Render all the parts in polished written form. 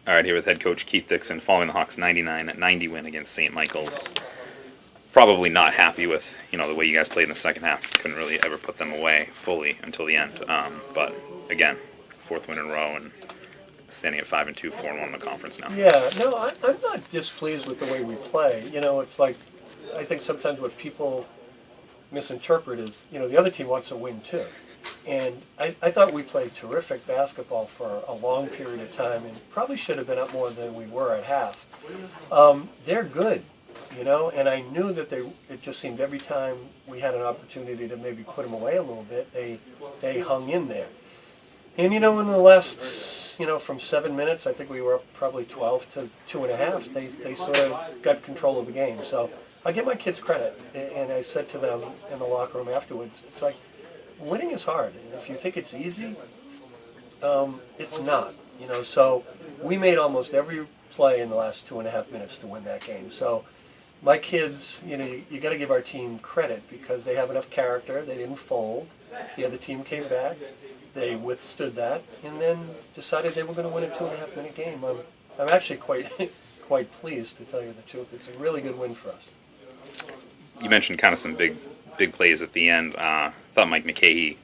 All right, here with head coach Keith Dickson, following the Hawks' 99-90 win against St. Michael's. Probably not happy with the way you guys played in the second half. Couldn't really ever put them away fully until the end. But again, fourth win in a row and standing at 5-2, 4-1 in the conference now. Yeah, no, I'm not displeased with the way we play. It's like I think sometimes what people misinterpret is the other team wants to win too. And I thought we played terrific basketball for a long period of time and probably should have been up more than we were at half. They're good, and I knew that it just seemed every time we had an opportunity to maybe put them away a little bit, they hung in there. And, in the last, from 7 minutes, I think we were up probably 12 to 2.5, they sort of got control of the game. So I give my kids credit, and I said to them in the locker room afterwards, it's like, winning is hard. If you think it's easy, it's not. So we made almost every play in the last 2.5 minutes to win that game. So my kids, you got to give our team credit because they have enough character. They didn't fold. The other team came back. They withstood that, and then decided they were going to win a 2.5-minute game. I'm actually quite pleased, to tell you the truth. It's a really good win for us. You mentioned kind of some big plays at the end. Thought Mike McCahey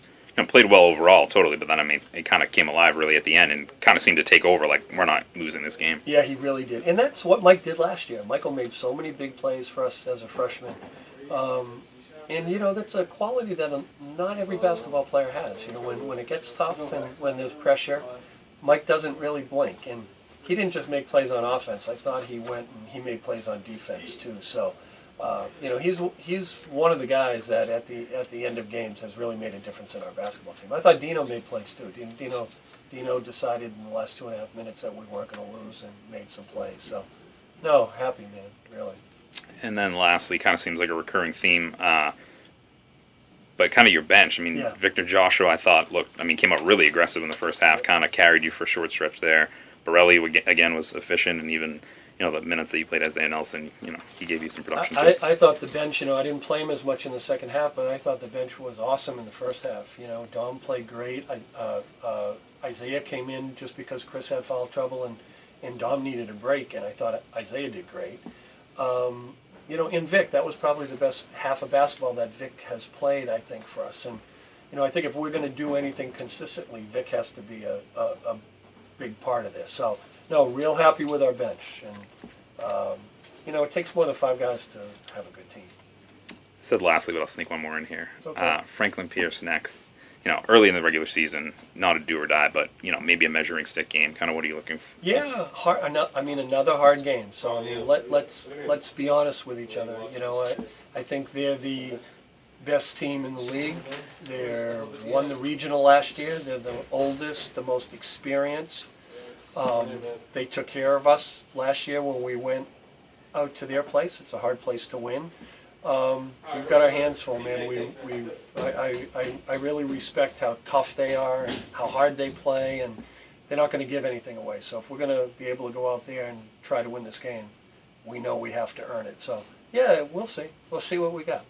played well overall, totally, but then it kind of came alive really at the end and kind of seemed to take over. Like, we're not losing this game. Yeah, he really did, and that's what Mike did last year. Michael made so many big plays for us as a freshman, and that's a quality that not every basketball player has. When it gets tough and when there's pressure, Mike doesn't really blink, and he didn't just make plays on offense. I thought he went and he made plays on defense too. So. He's one of the guys that at the end of games has really made a difference in our basketball team. I thought Dino made plays too. Dino decided in the last 2.5 minutes that we weren't going to lose and made some plays. So, no, happy man, really. And then lastly, kind of seems like a recurring theme, but kind of your bench. Yeah. Victor Joshua, I thought came out really aggressive in the first half, kind of carried you for a short stretch there. Borelli again was efficient, and even. The minutes that you played as Saint Anselm, he gave you some production. I thought the bench, I didn't play him as much in the second half, but I thought the bench was awesome in the first half. Dom played great. Isaiah came in just because Chris had foul trouble, and Dom needed a break, and I thought Isaiah did great. In Vic, that was probably the best half of basketball that Vic has played, I think, for us. And, I think if we're going to do anything consistently, Vic has to be a big part of this. So, no, real happy with our bench. And, it takes more than 5 guys to have a good team. Said lastly, but I'll sneak one more in here. Okay. Franklin Pierce next. Early in the regular season, not a do or die, but, maybe a measuring stick game. Kind of what are you looking for? Yeah, another hard game. So, let's be honest with each other. I think they're the best team in the league. They won the regional last year. They're the oldest, the most experienced. They took care of us last year when we went out to their place. It's a hard place to win. We've got our hands full, man. I really respect how tough they are and how hard they play, and they're not going to give anything away. So if we're going to be able to go out there and try to win this game, we know we have to earn it. So, yeah, we'll see. We'll see what we got.